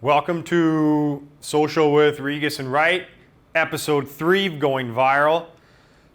Welcome to Social with Regis and Wright, episode 3 of Going Viral.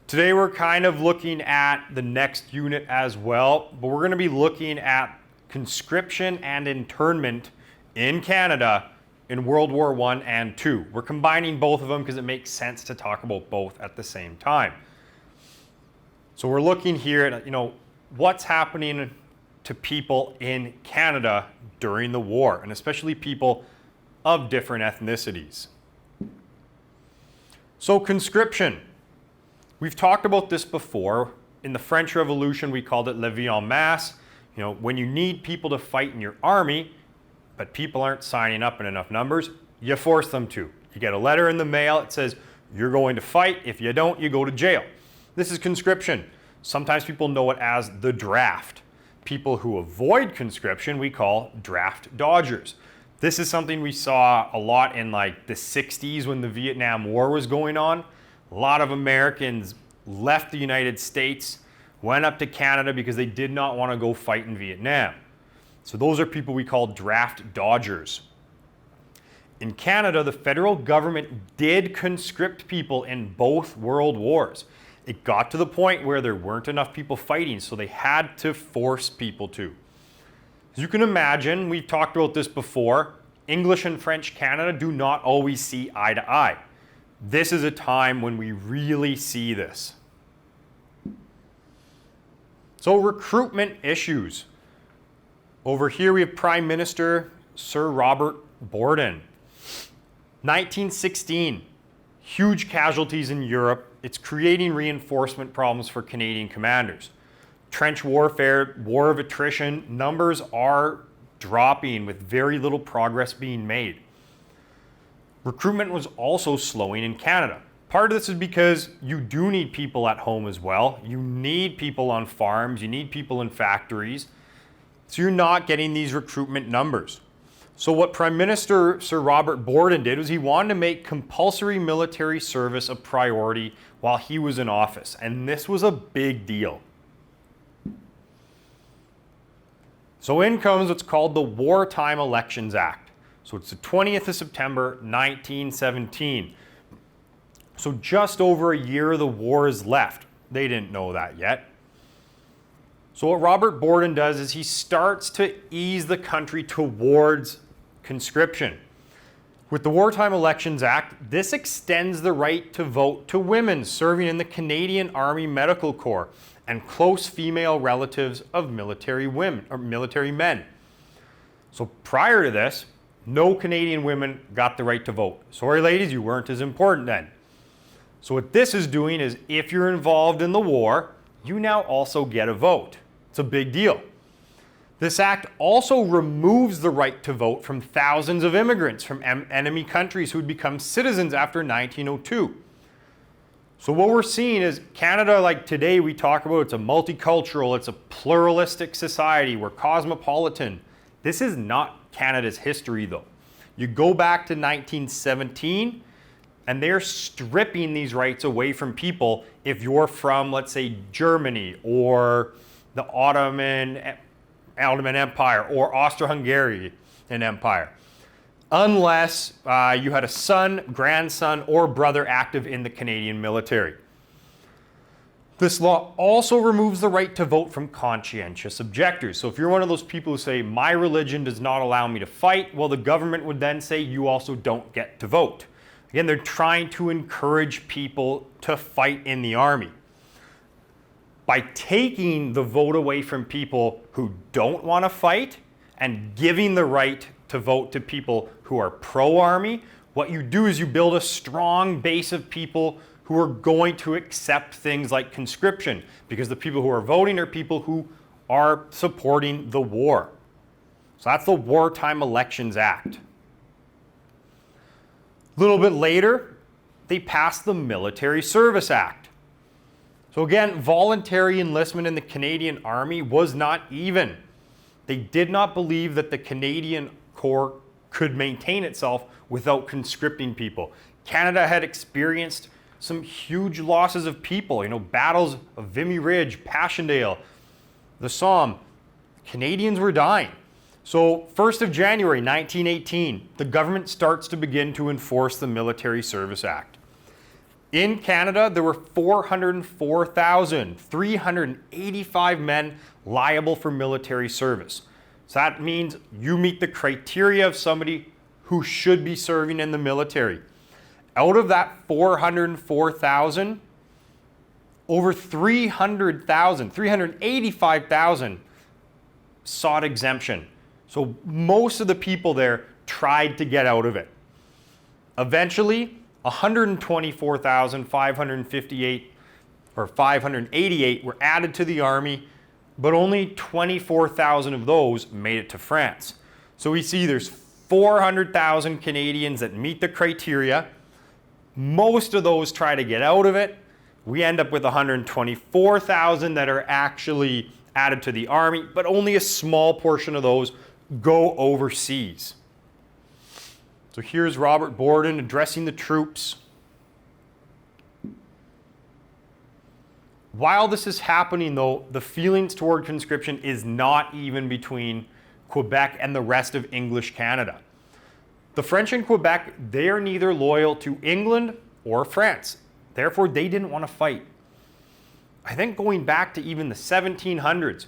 Today we're kind of looking at the next unit as well, but we're going to be looking at conscription and internment in Canada in World War I and II. We're combining both of them because it makes sense to talk about both at the same time. So we're looking here at, what's happening to people in Canada during the war, and especially people of different ethnicities. So conscription. We've talked about this before. In the French Revolution, we called it levée en masse. When you need people to fight in your army, but people aren't signing up in enough numbers, you force them to. You get a letter in the mail, it says, you're going to fight. If you don't, you go to jail. This is conscription. Sometimes people know it as the draft. People who avoid conscription, we call draft dodgers. This is something we saw a lot in like the 60s when the Vietnam War was going on. A lot of Americans left the United States, went up to Canada because they did not want to go fight in Vietnam. So those are people we call draft dodgers. In Canada, the federal government did conscript people in both world wars. It got to the point where there weren't enough people fighting, so they had to force people to. As you can imagine, we've talked about this before, English and French Canada do not always see eye to eye. This is a time when we really see this. So recruitment issues. Over here we have Prime Minister Sir Robert Borden. 1916, huge casualties in Europe. It's creating reinforcement problems for Canadian commanders. Trench warfare, war of attrition, numbers are dropping with very little progress being made. Recruitment was also slowing in Canada. Part of this is because you do need people at home as well. You need people on farms, you need people in factories. So you're not getting these recruitment numbers. So what Prime Minister Sir Robert Borden did was he wanted to make compulsory military service a priority while he was in office. And this was a big deal. So in comes what's called the Wartime Elections Act. So it's the 20th of September, 1917. So just over a year of the war is left. They didn't know that yet. So what Robert Borden does is he starts to ease the country towards conscription. With the Wartime Elections Act, this extends the right to vote to women serving in the Canadian Army Medical Corps and close female relatives of military women or military men. So prior to this, no Canadian women got the right to vote. Sorry ladies, you weren't as important then. So what this is doing is if you're involved in the war, you now also get a vote. It's a big deal. This act also removes the right to vote from thousands of immigrants from enemy countries who would become citizens after 1902. So what we're seeing is Canada, like today we talk about, it's a multicultural, it's a pluralistic society, we're cosmopolitan. This is not Canada's history though. You go back to 1917 and they're stripping these rights away from people if you're from, let's say, Germany or the Ottoman Empire or Austro-Hungarian Empire, unless you had a son, grandson, or brother active in the Canadian military. This law also removes the right to vote from conscientious objectors. So if you're one of those people who say, my religion does not allow me to fight, well, the government would then say you also don't get to vote. Again, they're trying to encourage people to fight in the army. By taking the vote away from people who don't want to fight and giving the right to vote to people who are pro-army, what you do is you build a strong base of people who are going to accept things like conscription, because the people who are voting are people who are supporting the war. So that's the Wartime Elections Act. A little bit later, they passed the Military Service Act. So again, voluntary enlistment in the Canadian Army was not even. They did not believe that the Canadian Corps could maintain itself without conscripting people. Canada had experienced some huge losses of people, battles of Vimy Ridge, Passchendaele, the Somme. Canadians were dying. So 1st of January 1918, the government starts to begin to enforce the Military Service Act. In Canada, there were 404,385 men liable for military service. So that means you meet the criteria of somebody who should be serving in the military. Out of that 404,000, over 385,000 sought exemption. So most of the people there tried to get out of it. Eventually, 124,558 or 588 were added to the army, but only 24,000 of those made it to France. So we see there's 400,000 Canadians that meet the criteria. Most of those try to get out of it. We end up with 124,000 that are actually added to the army, but only a small portion of those go overseas. So here's Robert Borden addressing the troops. While this is happening though, the feelings toward conscription is not even between Quebec and the rest of English Canada. The French in Quebec, they are neither loyal to England or France. Therefore, they didn't want to fight. I think going back to even the 1700s,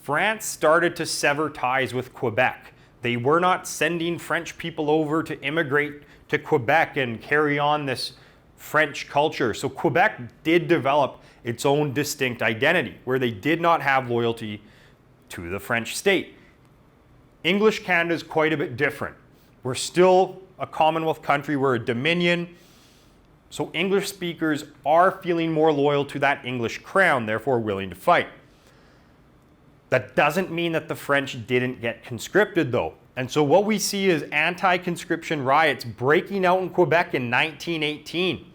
France started to sever ties with Quebec. They were not sending French people over to immigrate to Quebec and carry on this French culture. So Quebec did develop its own distinct identity, where they did not have loyalty to the French state. English Canada is quite a bit different. We're still a Commonwealth country, we're a Dominion, so English speakers are feeling more loyal to that English crown, therefore willing to fight. That doesn't mean that the French didn't get conscripted though. And so what we see is anti-conscription riots breaking out in Quebec in 1918.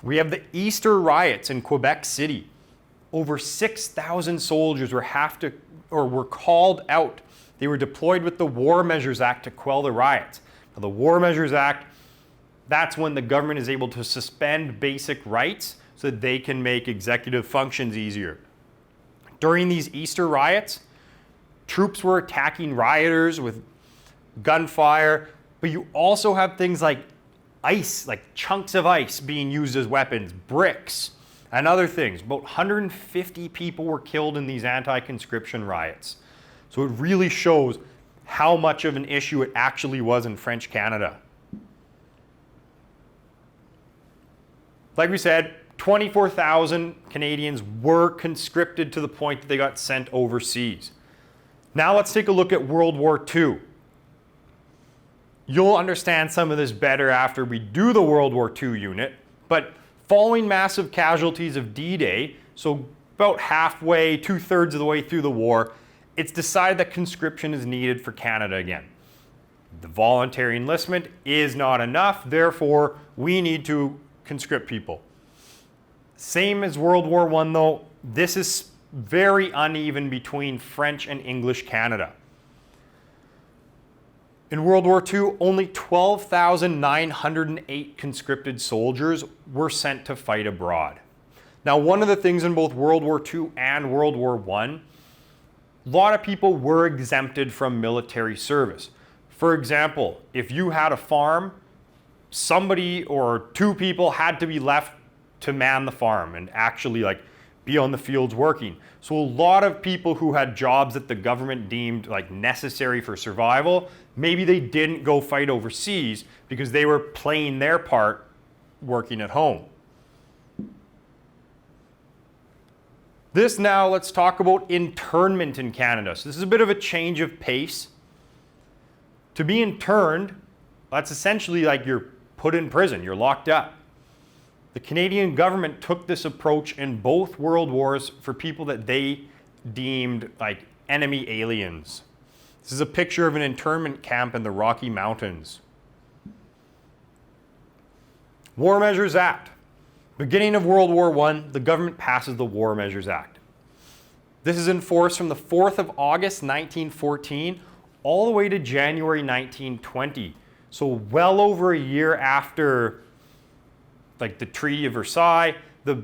We have the Easter riots in Quebec City. Over 6,000 soldiers were called out. They were deployed with the War Measures Act to quell the riots. Now, the War Measures Act, that's when the government is able to suspend basic rights so that they can make executive functions easier. During these Easter riots, troops were attacking rioters with gunfire, but you also have things like ice, like chunks of ice being used as weapons, bricks, and other things. About 150 people were killed in these anti-conscription riots. So it really shows how much of an issue it actually was in French Canada. Like we said, 24,000 Canadians were conscripted to the point that they got sent overseas. Now let's take a look at World War II. You'll understand some of this better after we do the World War II unit, but following massive casualties of D-Day, so about halfway, 2/3 of the way through the war, it's decided that conscription is needed for Canada again. The voluntary enlistment is not enough, therefore we need to conscript people. Same as World War I though, this is very uneven between French and English Canada. In World War II, only 12,908 conscripted soldiers were sent to fight abroad. Now, one of the things in both World War II and World War I, a lot of people were exempted from military service. For example, if you had a farm, somebody or two people had to be left to man the farm and actually be on the fields working. So a lot of people who had jobs that the government deemed necessary for survival, maybe they didn't go fight overseas because they were playing their part working at home. Now let's talk about internment in Canada. So this is a bit of a change of pace. To be interned, that's essentially you're put in prison, you're locked up. The Canadian government took this approach in both world wars for people that they deemed enemy aliens. This is a picture of an internment camp in the Rocky Mountains. War Measures Act. Beginning of World War I, the government passes the War Measures Act. This is in force from the 4th of August 1914 all the way to January 1920. So well over a year after the Treaty of Versailles, the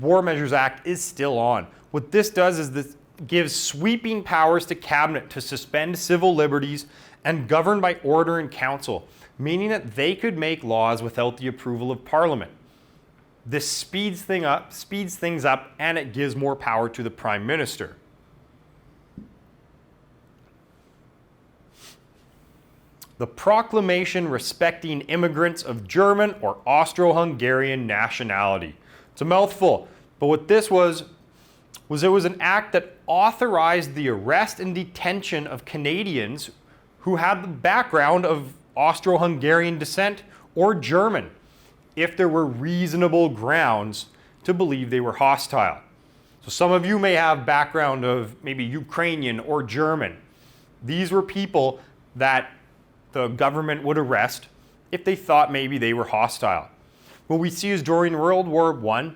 War Measures Act is still on. What this does is this gives sweeping powers to cabinet to suspend civil liberties and govern by order in council, meaning that they could make laws without the approval of Parliament. This speeds things up, and it gives more power to the Prime Minister. The proclamation respecting immigrants of German or Austro-Hungarian nationality. It's a mouthful, but what this was it was an act that authorized the arrest and detention of Canadians who had the background of Austro-Hungarian descent or German, if there were reasonable grounds to believe they were hostile. So some of you may have background of maybe Ukrainian or German. These were people that the government would arrest if they thought maybe they were hostile. What we see is during World War I,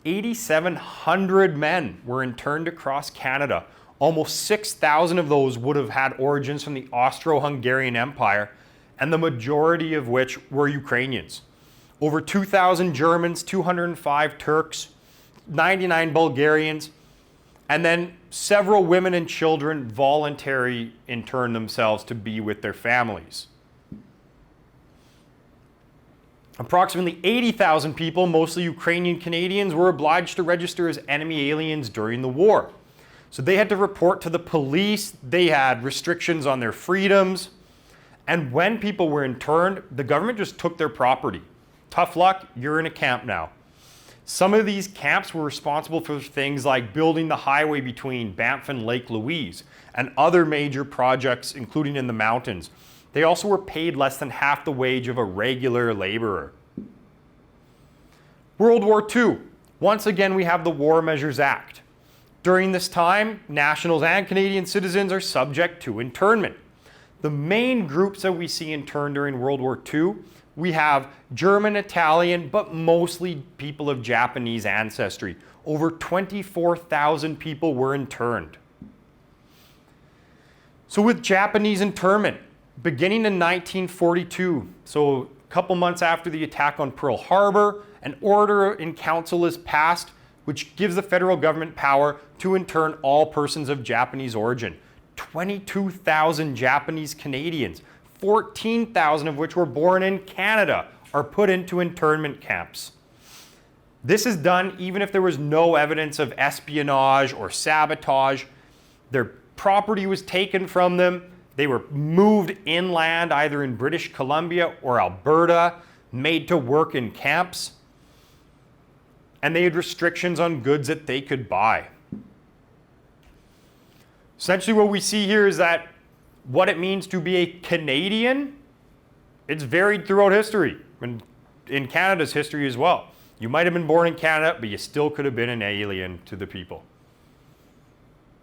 8,700 men were interned across Canada. Almost 6,000 of those would have had origins from the Austro-Hungarian Empire, and the majority of which were Ukrainians. Over 2,000 Germans, 205 Turks, 99 Bulgarians, and then several women and children voluntarily interned themselves to be with their families. Approximately 80,000 people, mostly Ukrainian Canadians, were obliged to register as enemy aliens during the war. So they had to report to the police, they had restrictions on their freedoms, and when people were interned, the government just took their property. Tough luck, you're in a camp now. Some of these camps were responsible for things like building the highway between Banff and Lake Louise and other major projects, including in the mountains. They also were paid less than half the wage of a regular laborer. World War II. Once again, we have the War Measures Act. During this time, nationals and Canadian citizens are subject to internment. The main groups that we see interned during World War II, we have German, Italian, but mostly people of Japanese ancestry. Over 24,000 people were interned. So with Japanese internment, beginning in 1942, so a couple months after the attack on Pearl Harbor, an order in council is passed which gives the federal government power to intern all persons of Japanese origin. 22,000 Japanese Canadians, 14,000 of which were born in Canada, are put into internment camps. This is done even if there was no evidence of espionage or sabotage. Their property was taken from them. They were moved inland, either in British Columbia or Alberta, made to work in camps. And they had restrictions on goods that they could buy. Essentially what we see here is that what it means to be a Canadian, it's varied throughout history, and in Canada's history as well. You might have been born in Canada, but you still could have been an alien to the people.